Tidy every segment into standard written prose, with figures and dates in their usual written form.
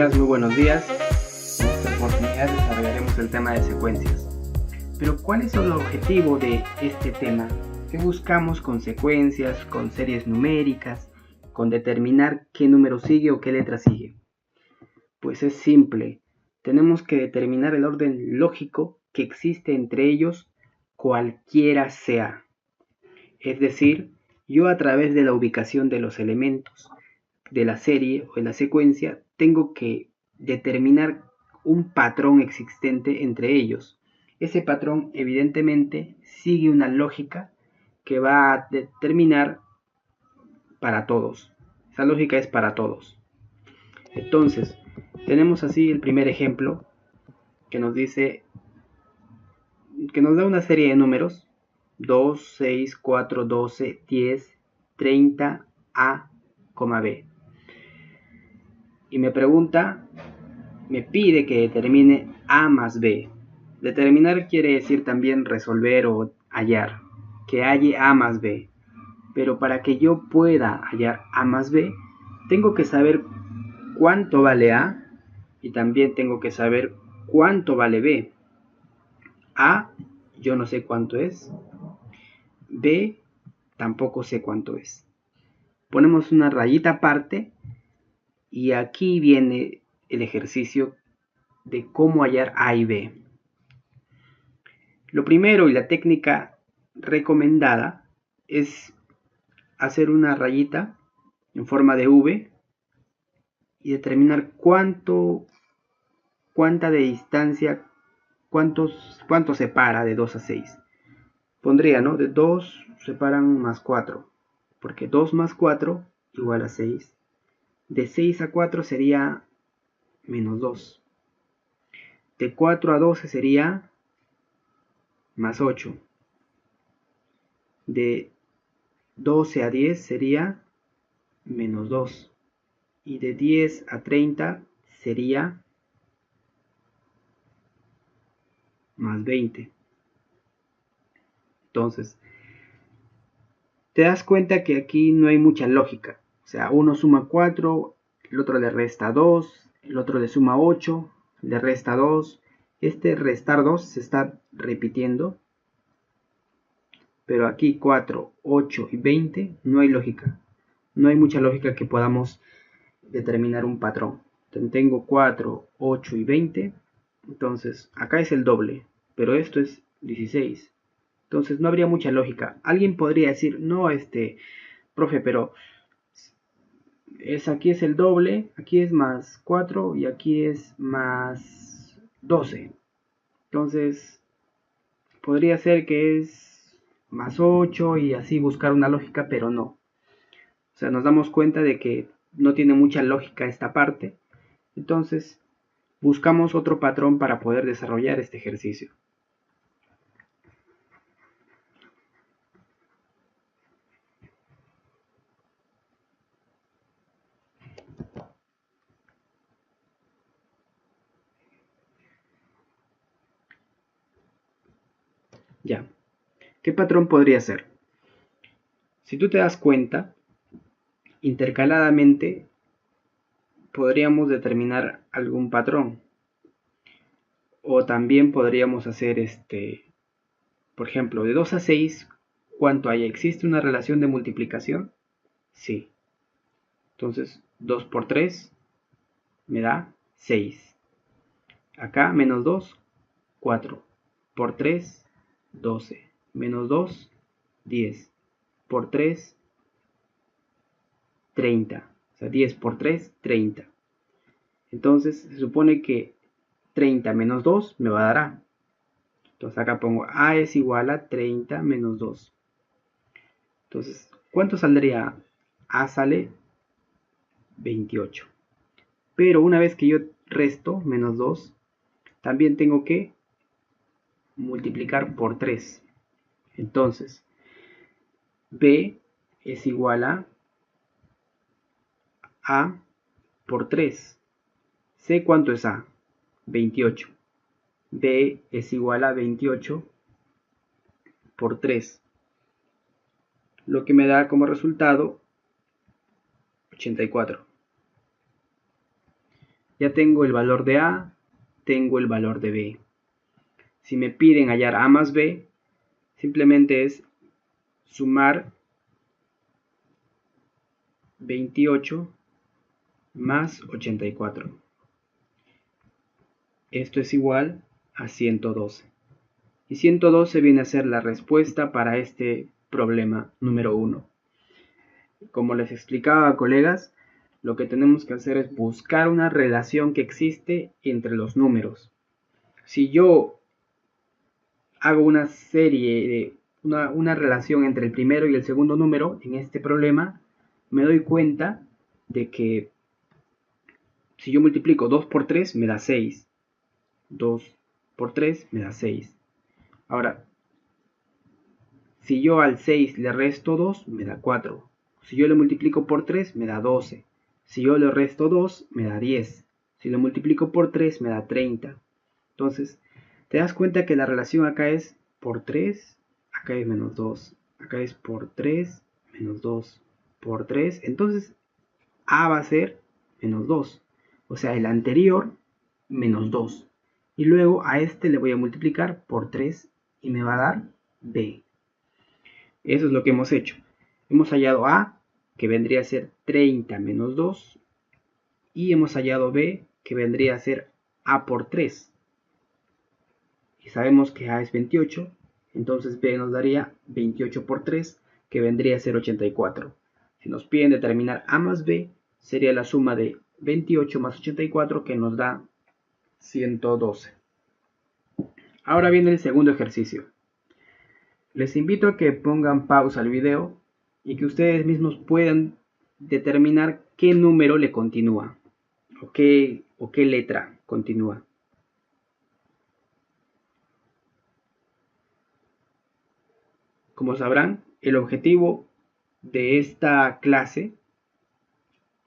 días, muy buenos días. En esta oportunidad desarrollaremos el tema de secuencias. Pero ¿cuál es el objetivo de este tema? ¿Qué buscamos con secuencias, con series numéricas, con determinar qué número sigue o qué letra sigue? Pues es simple. Tenemos que determinar el orden lógico que existe entre ellos, cualquiera sea. Es decir, yo a través de la ubicación de los elementos de la serie o de la secuencia, tengo que determinar un patrón existente entre ellos. Ese patrón evidentemente sigue una lógica que va a determinar para todos. Esa lógica es para todos. Entonces, tenemos así el primer ejemplo que nos dice, que nos da una serie de números 2, 6, 4, 12, 10, 30, A, B. Y me pide que determine A más B. Determinar quiere decir también resolver o hallar, que halle A más B. Pero para que yo pueda hallar A más B, tengo que saber cuánto vale A y también tengo que saber cuánto vale B. A, yo no sé cuánto es. B, tampoco sé cuánto es. Ponemos una rayita aparte y aquí viene el ejercicio de cómo hallar A y B. Lo primero y la técnica recomendada es hacer una rayita en forma de V y determinar cuánta de distancia, cuánto separa de 2 a 6. Pondría, ¿no? De 2 separan más 4, porque 2 más 4 igual a 6. De 6 a 4 sería menos 2. De 4 a 12 sería más 8. De 12 a 10 sería menos 2. Y de 10 a 30 sería más 20. Entonces, te das cuenta que aquí no hay mucha lógica. O sea, uno suma 4, el otro le resta 2, el otro le suma 8, le resta 2. Este restar 2 se está repitiendo. Pero aquí 4, 8 y 20 no hay lógica. No hay mucha lógica que podamos determinar un patrón. Entonces, tengo 4, 8 y 20. Entonces, acá es el doble, pero esto es 16. Entonces, no habría mucha lógica. Alguien podría decir, no, profe, pero aquí es el doble, aquí es más 4 y aquí es más 12. Entonces, podría ser que es más 8 y así buscar una lógica, pero no. O sea, nos damos cuenta de que no tiene mucha lógica esta parte. Entonces, buscamos otro patrón para poder desarrollar este ejercicio. Ya. ¿Qué patrón podría ser? Si tú te das cuenta, intercaladamente podríamos determinar algún patrón. O también podríamos hacer por ejemplo, de 2 a 6, ¿cuánto hay? ¿Existe una relación de multiplicación? Sí. Entonces, 2 por 3 me da 6. Acá, menos 2, 4. Por 3, 12. Menos 2, 10. Por 3, 30. O sea, 10 por 3, 30. Entonces, se supone que 30 menos 2 me va a dar A. Entonces, acá pongo A es igual a 30 menos 2. Entonces, ¿cuánto saldría? A sale 28. Pero una vez que yo resto menos 2, también tengo que multiplicar por 3. Entonces, B es igual a por 3. ¿Sé cuánto es A? 28. B es igual a 28 por 3. Lo que me da como resultado 84. Ya tengo el valor de A, tengo el valor de B. Si me piden hallar A más B, simplemente es sumar 28 más 84. Esto es igual a 112. Y 112 viene a ser la respuesta para este problema número 1. Como les explicaba, colegas, lo que tenemos que hacer es buscar una relación que existe entre los números. Si yo hago una serie de una relación entre el primero y el segundo número en este problema, me doy cuenta de que si yo multiplico 2 por 3 me da 6. 2 por 3 me da 6. Ahora, si yo al 6 le resto 2, me da 4. Si yo lo multiplico por 3, me da 12. Si yo le resto 2, me da 10. Si lo multiplico por 3, me da 30. Entonces, te das cuenta que la relación acá es por 3, acá es menos 2. Acá es por 3, menos 2, por 3. Entonces, A va a ser menos 2. O sea, el anterior, menos 2. Y luego a este le voy a multiplicar por 3 y me va a dar B. Eso es lo que hemos hecho. Hemos hallado A, que vendría a ser 30 menos 2. Y hemos hallado B, que vendría a ser A por 3. Y sabemos que A es 28. Entonces B nos daría 28 por 3, que vendría a ser 84. Si nos piden determinar A más B, sería la suma de 28 más 84, que nos da 112. Ahora viene el segundo ejercicio. Les invito a que pongan pausa al video y que ustedes mismos puedan determinar qué número le continúa o qué letra continúa. Como sabrán, el objetivo de esta clase,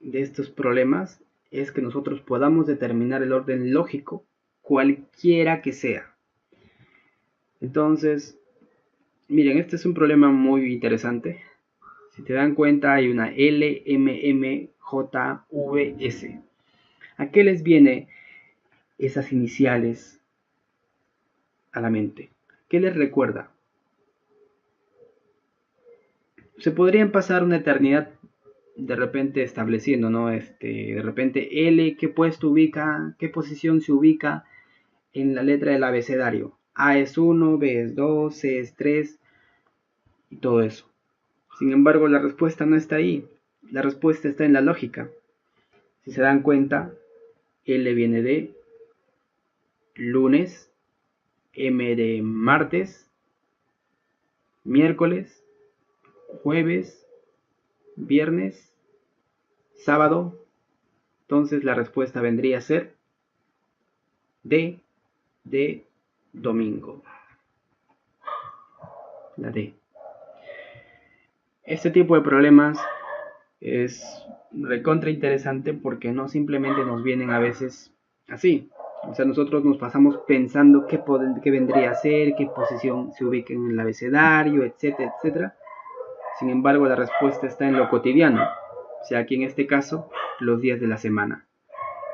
de estos problemas, es que nosotros podamos determinar el orden lógico, cualquiera que sea. Entonces, miren, este es un problema muy interesante. Si te dan cuenta, hay una L, M, M, J, V, S. ¿A qué les viene esas iniciales a la mente? ¿Qué les recuerda? Se podrían pasar una eternidad de repente estableciendo, ¿no? De repente L, ¿qué puesto ubica? ¿Qué posición se ubica en la letra del abecedario? A es 1, B es 2, C es 3 y todo eso. Sin embargo, la respuesta no está ahí. La respuesta está en la lógica. Si se dan cuenta, L viene de lunes, M de martes, miércoles, jueves, viernes, sábado. Entonces la respuesta vendría a ser D de domingo. La D. Este tipo de problemas es recontra interesante porque no simplemente nos vienen a veces así. O sea, nosotros nos pasamos pensando qué vendría a ser, qué posición se ubica en el abecedario, etcétera, etcétera. Sin embargo, la respuesta está en lo cotidiano. O sea, aquí en este caso, los días de la semana.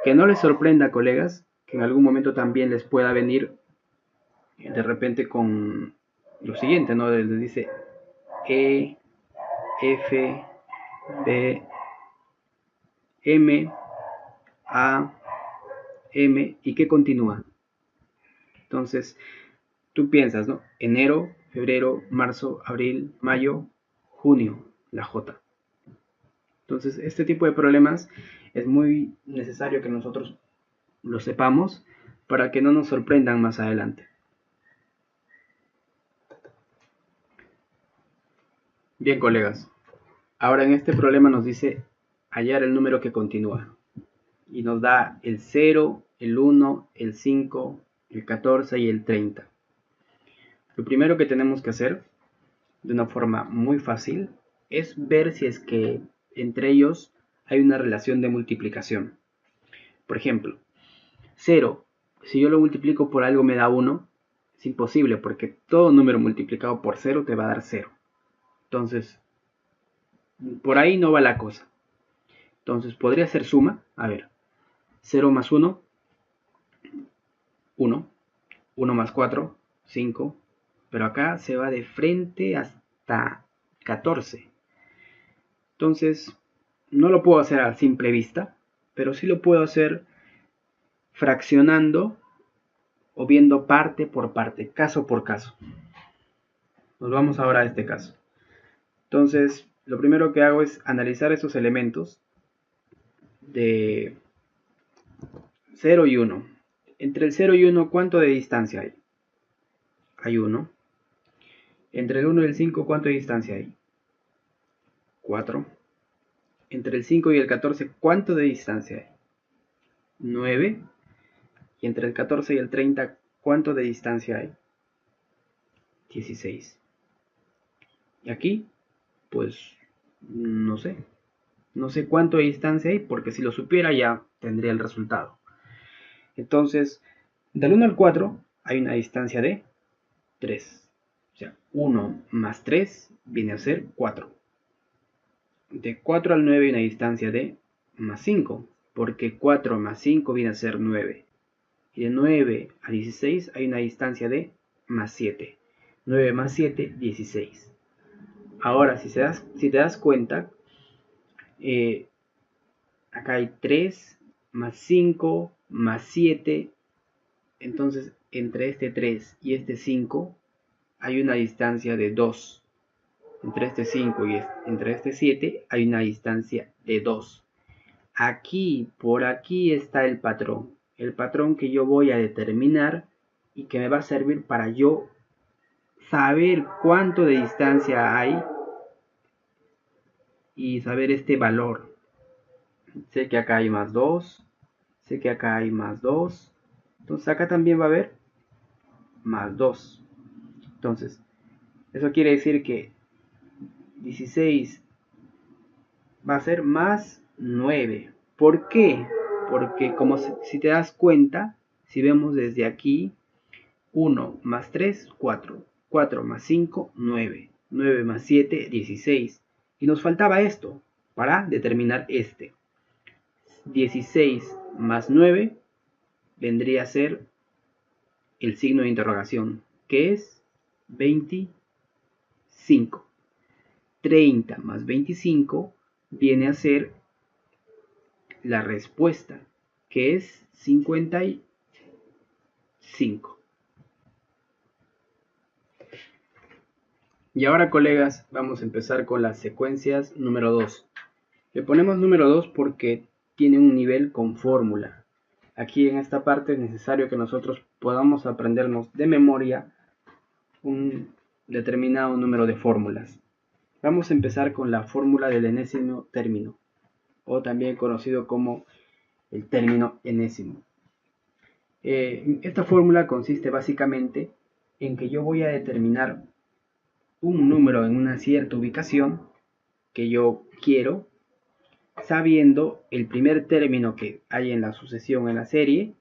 Que no les sorprenda, colegas, que en algún momento también les pueda venir de repente con lo siguiente, ¿no? Les dice E, F, B, M, A, M, ¿y qué continúa? Entonces, tú piensas, ¿no? Enero, febrero, marzo, abril, mayo, junio, la J. Entonces, este tipo de problemas es muy necesario que nosotros lo sepamos para que no nos sorprendan más adelante. Bien, colegas. Ahora en este problema nos dice hallar el número que continúa. Y nos da el 0, el 1, el 5, el 14 y el 30. Lo primero que tenemos que hacer, de una forma muy fácil, es ver si es que entre ellos hay una relación de multiplicación. Por ejemplo, 0, si yo lo multiplico por algo me da 1, es imposible porque todo número multiplicado por 0 te va a dar 0. Entonces, por ahí no va la cosa. Entonces, ¿podría ser suma? A ver, 0 más 1, 1. 1 más 4, 5. Pero acá se va de frente hasta 14. Entonces, no lo puedo hacer a simple vista, pero sí lo puedo hacer fraccionando o viendo parte por parte, caso por caso. Nos vamos ahora a este caso. Entonces, lo primero que hago es analizar esos elementos de 0 y 1. Entre el 0 y 1, ¿cuánto de distancia hay? Hay 1. Entre el 1 y el 5, ¿cuánto de distancia hay? 4. Entre el 5 y el 14, ¿cuánto de distancia hay? 9. Y entre el 14 y el 30, ¿cuánto de distancia hay? 16. Y aquí, pues, no sé. No sé cuánto de distancia hay, porque si lo supiera ya tendría el resultado. Entonces, del 1 al 4 hay una distancia de 3. O sea, 1 más 3 viene a ser 4. De 4 al 9 hay una distancia de más 5, porque 4 más 5 viene a ser 9. Y de 9 a 16 hay una distancia de más 7. 9 más 7, 16. Ahora, si te das cuenta, acá hay 3 más 5 más 7. Entonces, entre este 3 y este 5 hay una distancia de 2. Entre este 5 y entre este 7 hay una distancia de 2. Aquí, por aquí está el patrón. El patrón que yo voy a determinar y que me va a servir para yo saber cuánto de distancia hay y saber este valor. Sé que acá hay más 2. Sé que acá hay más 2. Entonces acá también va a haber más 2. Entonces, eso quiere decir que 16 va a ser más 9. ¿Por qué? Porque como si te das cuenta, si vemos desde aquí, 1 más 3, 4. 4 más 5, 9. 9 más 7, 16. Y nos faltaba esto para determinar este. 16 más 9 vendría a ser el signo de interrogación, que es 25. 30 más 25 viene a ser la respuesta, que es 55. Y ahora, colegas, vamos a empezar con las secuencias número 2. Le ponemos número 2 porque tiene un nivel con fórmula. Aquí en esta parte es necesario que nosotros podamos aprendernos de memoria un determinado número de fórmulas. Vamos a empezar con la fórmula del enésimo término, o también conocido como el término enésimo. Esta fórmula consiste básicamente en que yo voy a determinar un número en una cierta ubicación que yo quiero, sabiendo el primer término que hay en la sucesión en la serie,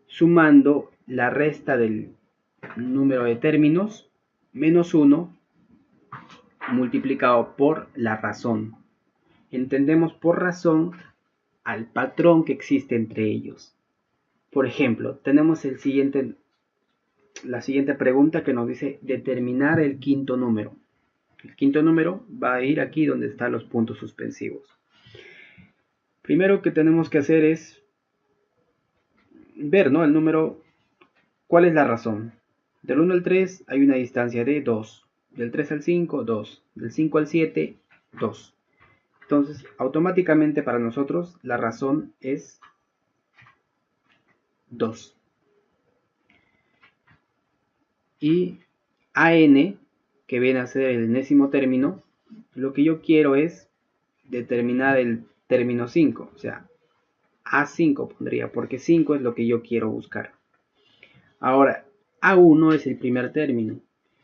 sumando la resta del número de términos menos 1 multiplicado por la razón. Entendemos por razón al patrón que existe entre ellos. Por ejemplo, tenemos la siguiente pregunta que nos dice determinar el quinto número. El quinto número va a ir aquí donde están los puntos suspensivos. Primero que tenemos que hacer es ver, ¿no?, el número, ¿cuál es la razón? Del 1 al 3 hay una distancia de 2. Del 3 al 5, 2. Del 5 al 7, 2. Entonces, automáticamente para nosotros la razón es 2. Y AN, que viene a ser el enésimo término, lo que yo quiero es determinar el término 5. O sea, A5 pondría, porque 5 es lo que yo quiero buscar. Ahora, A1 es el primer término.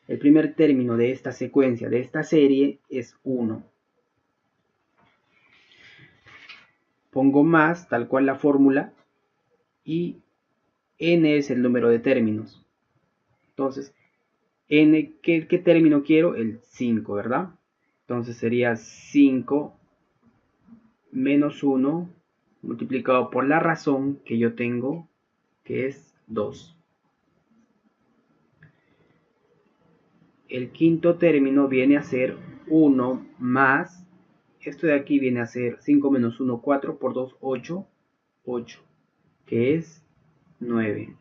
El primer término de esta secuencia, de esta serie, es 1. Pongo más, tal cual la fórmula, y n es el número de términos. Entonces, n, ¿qué término quiero? El 5, ¿verdad? Entonces sería 5 menos 1 multiplicado por la razón que yo tengo, que es 2. El quinto término viene a ser 1 más, esto de aquí viene a ser 5 menos 1, 4, por 2, 8, 8, que es 9.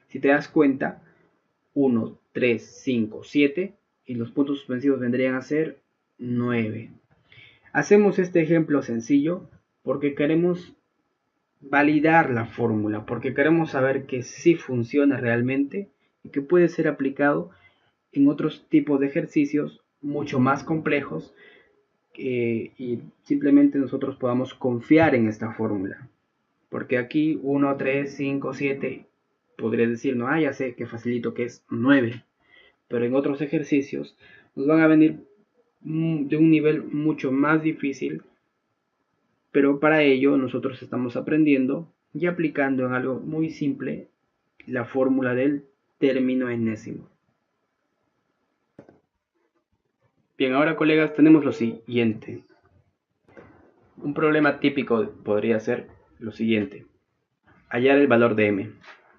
Si te das cuenta, 1, 3, 5, 7, y los puntos suspensivos vendrían a ser 9. Hacemos este ejemplo sencillo porque queremos validar la fórmula, porque queremos saber que sí funciona realmente y que puede ser aplicado en otros tipos de ejercicios mucho más complejos, y simplemente nosotros podamos confiar en esta fórmula. Porque aquí 1, 3, 5, 7, podría decir, no, ya sé que facilito que es 9. Pero en otros ejercicios nos van a venir de un nivel mucho más difícil, pero para ello nosotros estamos aprendiendo y aplicando en algo muy simple la fórmula del término enésimo. Bien, ahora colegas tenemos lo siguiente. Un problema típico podría ser lo siguiente: hallar el valor de m.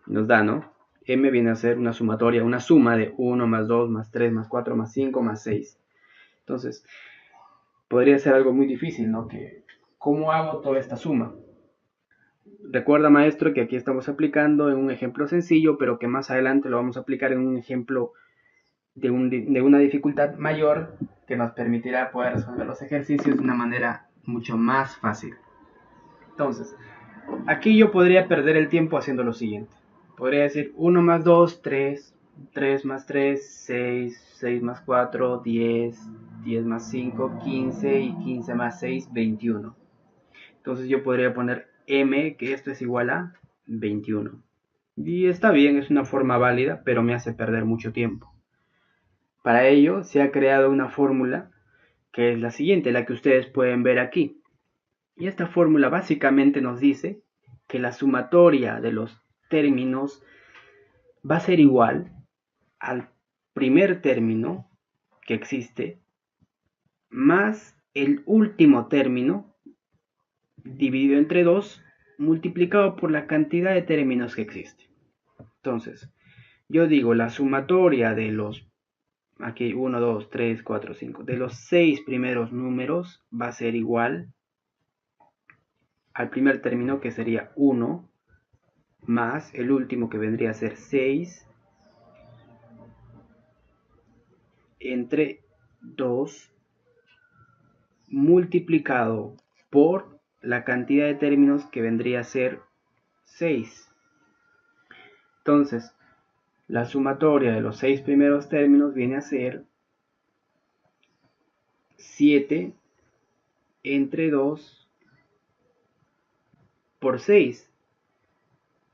Nos da, ¿no? M viene a ser una sumatoria, una suma de 1 más 2 más 3 más 4 más 5 más 6. Entonces, podría ser algo muy difícil, ¿no? ¿Cómo hago toda esta suma? Recuerda, maestro, que aquí estamos aplicando en un ejemplo sencillo, pero que más adelante lo vamos a aplicar en un ejemplo de una dificultad mayor, que nos permitirá poder resolver los ejercicios de una manera mucho más fácil. Entonces, aquí yo podría perder el tiempo haciendo lo siguiente. Podría decir 1 más 2, 3, 3 más 3, 6, 6 más 4, 10, 10 más 5, 15 y 15 más 6, 21. Entonces yo podría poner m, que esto es igual a 21. Y está bien, es una forma válida, pero me hace perder mucho tiempo. Para ello se ha creado una fórmula que es la siguiente, la que ustedes pueden ver aquí. Y esta fórmula básicamente nos dice que la sumatoria de los términos va a ser igual al primer término que existe más el último término dividido entre 2 multiplicado por la cantidad de términos que existe. Entonces, yo digo la sumatoria de los, aquí 1, 2, 3, 4, 5, de los 6 primeros números va a ser igual al primer término, que sería 1, más el último, que vendría a ser 6, entre 2 multiplicado por la cantidad de términos, que vendría a ser 6. Entonces, la sumatoria de los 6 primeros términos viene a ser 7 entre 2 por 6.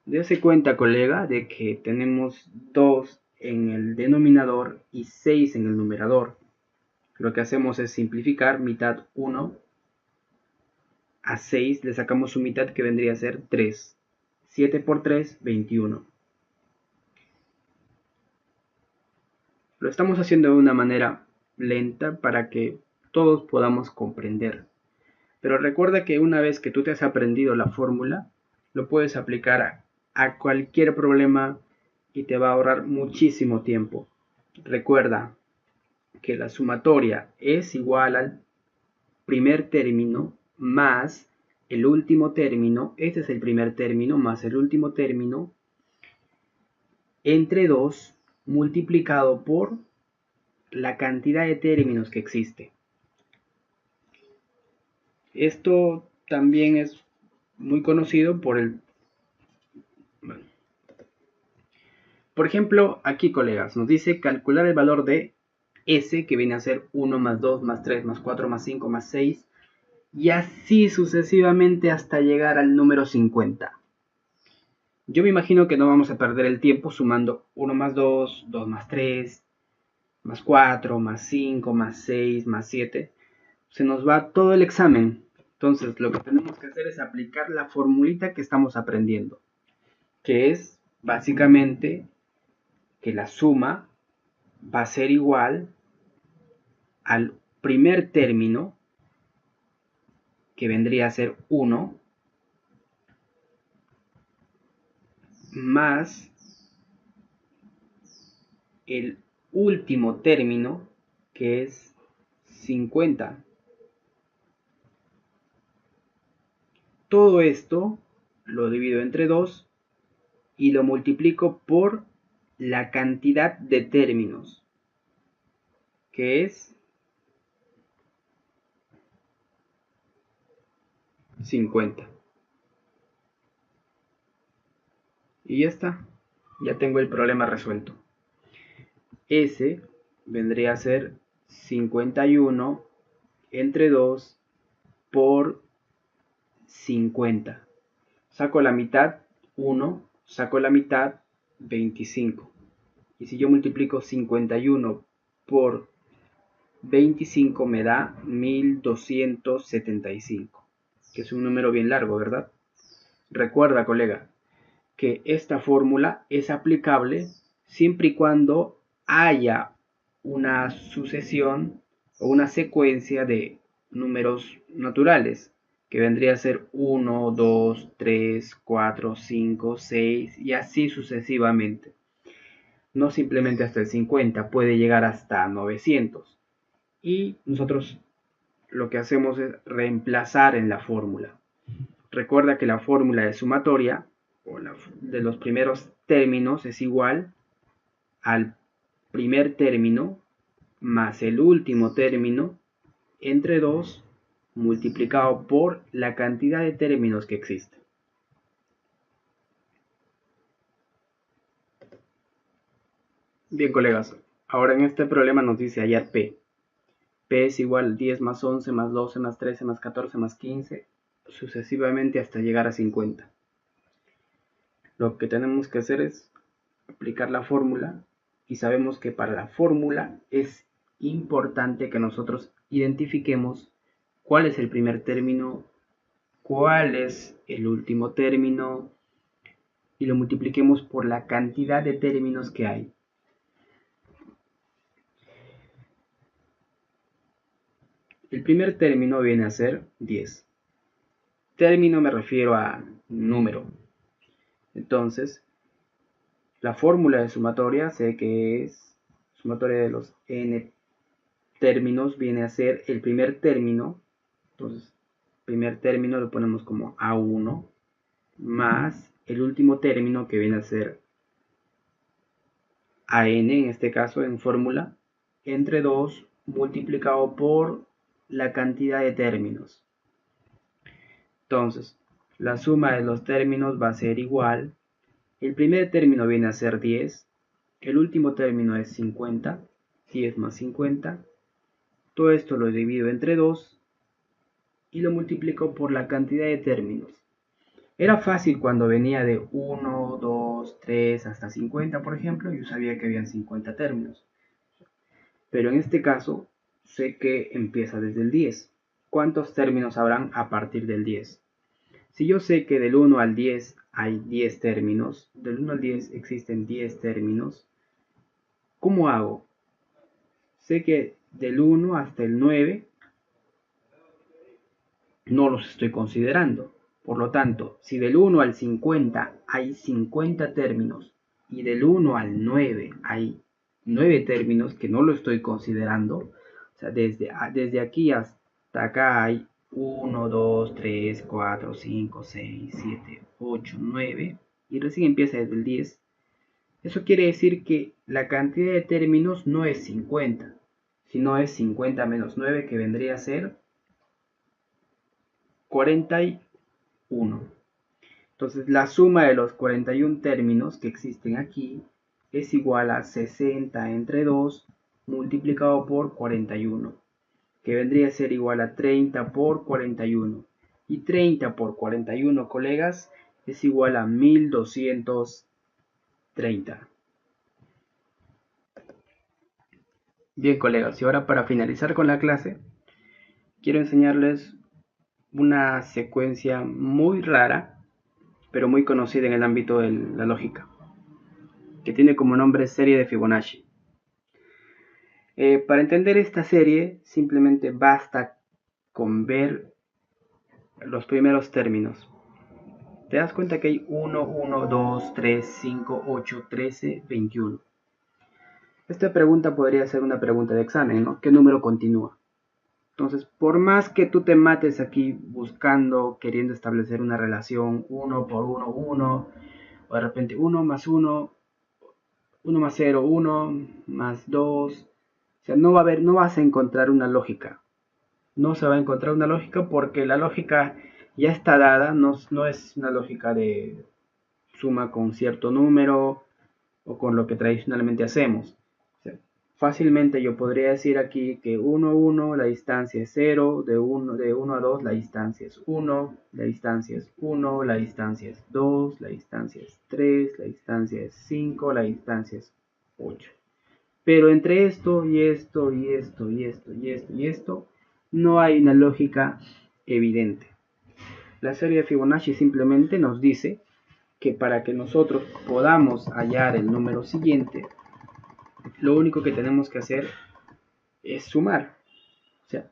Dese cuenta, colega, de que tenemos 2 en el denominador y 6 en el numerador. Lo que hacemos es simplificar mitad 1 a 6, le sacamos su mitad, que vendría a ser 3. 7 por 3, 21. Lo estamos haciendo de una manera lenta para que todos podamos comprender. Pero recuerda que una vez que tú te has aprendido la fórmula, lo puedes aplicar a cualquier problema y te va a ahorrar muchísimo tiempo. Recuerda que la sumatoria es igual al primer término más el último término. Este es el primer término más el último término entre 2 multiplicado por la cantidad de términos que existe. Esto también es muy conocido por el... Por ejemplo, aquí, colegas, nos dice calcular el valor de S, que viene a ser 1 más 2 más 3 más 4 más 5 más 6, y así sucesivamente hasta llegar al número 50. Yo me imagino que no vamos a perder el tiempo sumando 1 más 2, 2 más 3, más 4, más 5, más 6, más 7. Se nos va todo el examen. Entonces, lo que tenemos que hacer es aplicar la formulita que estamos aprendiendo, que es básicamente que la suma va a ser igual al primer término, que vendría a ser 1, más el último término, que es 50. Todo esto lo divido entre 2 y lo multiplico por la cantidad de términos, que es 50. Y ya está, ya tengo el problema resuelto. S vendría a ser 51 entre 2 por 50. Saco la mitad, 1, saco la mitad, 25. Y si yo multiplico 51 por 25 me da 1275, que es un número bien largo, ¿verdad? Recuerda, colega, que esta fórmula es aplicable siempre y cuando haya una sucesión o una secuencia de números naturales, que vendría a ser 1, 2, 3, 4, 5, 6 y así sucesivamente. No simplemente hasta el 50, puede llegar hasta 900. Y nosotros lo que hacemos es reemplazar en la fórmula. Recuerda que la fórmula de sumatoria o de los primeros términos es igual al primer término más el último término entre 2 multiplicado por la cantidad de términos que existen. Bien, colegas, ahora en este problema nos dice hallar P. P es igual a 10 más 11 más 12 más 13 más 14 más 15, sucesivamente hasta llegar a 50. Lo que tenemos que hacer es aplicar la fórmula, y sabemos que para la fórmula es importante que nosotros identifiquemos cuál es el primer término, cuál es el último término y lo multipliquemos por la cantidad de términos que hay. El primer término viene a ser 10. Término me refiero a número. Entonces, la fórmula de sumatoria sé que es sumatoria de los n términos, viene a ser el primer término. Entonces, primer término lo ponemos como A1 más el último término, que viene a ser AN, en este caso en fórmula, entre 2 multiplicado por la cantidad de términos. Entonces, la suma de los términos va a ser igual. El primer término viene a ser 10, el último término es 50, 10 más 50. Todo esto lo divido entre 2 y lo multiplico por la cantidad de términos. Era fácil cuando venía de 1, 2, 3 hasta 50, por ejemplo, yo sabía que habían 50 términos. Pero en este caso, sé que empieza desde el 10. ¿Cuántos términos habrán a partir del 10? Si yo sé que del 1 al 10 hay 10 términos, del 1 al 10 existen 10 términos, ¿cómo hago? Sé que del 1 hasta el 9 no los estoy considerando. Por lo tanto, si del 1 al 50 hay 50 términos y del 1 al 9 hay 9 términos que no lo estoy considerando, o sea, desde aquí hasta acá hay 1, 2, 3, 4, 5, 6, 7, 8, 9 y recién empieza desde el 10. Eso quiere decir que la cantidad de términos no es 50, sino es 50 menos 9, que vendría a ser 41. Entonces la suma de los 41 términos que existen aquí es igual a 60 entre 2 multiplicado por 41, que vendría a ser igual a 30 por 41. Y 30 por 41, colegas, es igual a 1230. Bien, colegas, y ahora para finalizar con la clase, quiero enseñarles una secuencia muy rara, pero muy conocida en el ámbito de la lógica, que tiene como nombre serie de Fibonacci. Para entender esta serie, simplemente basta con ver los primeros términos. te das cuenta que hay 1, 1, 2, 3, 5, 8, 13, 21. Esta pregunta podría ser una pregunta de examen, ¿no? ¿Qué número continúa? Entonces, por más que tú te mates aquí buscando, queriendo establecer una relación 1 por 1, 1, o de repente 1 más 1, 1 más 0, 1 más 2, o sea, no vas a encontrar una lógica. No se va a encontrar una lógica porque la lógica ya está dada, no es una lógica de suma con cierto número o con lo que tradicionalmente hacemos. O sea, fácilmente yo podría decir aquí que 1, 1, la distancia es 0, de 1 a 2 la distancia es 1, la distancia es 1, la distancia es 2, la distancia es 3, la distancia es 5, la distancia es 8. Pero entre esto y esto y esto y esto y esto y esto, no hay una lógica evidente. La serie de Fibonacci simplemente nos dice que para que nosotros podamos hallar el número siguiente, lo único que tenemos que hacer es sumar. O sea,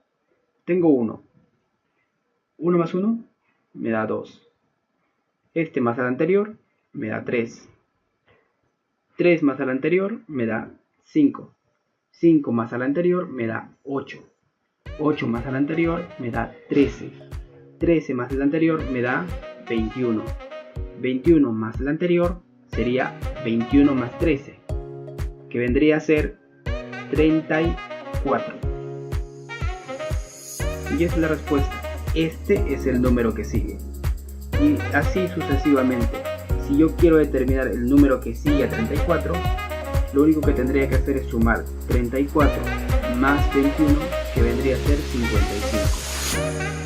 tengo 1. 1 más 1 me da 2. Este más el anterior me da 3. 3 más el anterior me da 5. 5 más el anterior me da 8. 8 más el anterior me da 13. 13 más el anterior me da 21. 21 más el anterior sería 21 más 13, que vendría a ser 34. Y esa es la respuesta. Este es el número que sigue. Y así sucesivamente. Si yo quiero determinar el número que sigue a 34, lo único que tendría que hacer es sumar 34 más 21, que vendría a ser 55.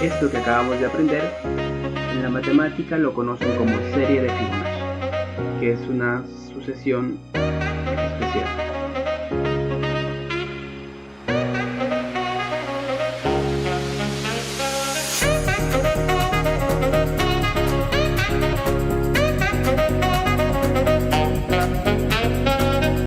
Esto que acabamos de aprender, en la matemática lo conocen como serie de Fibonacci, que es una sucesión especial.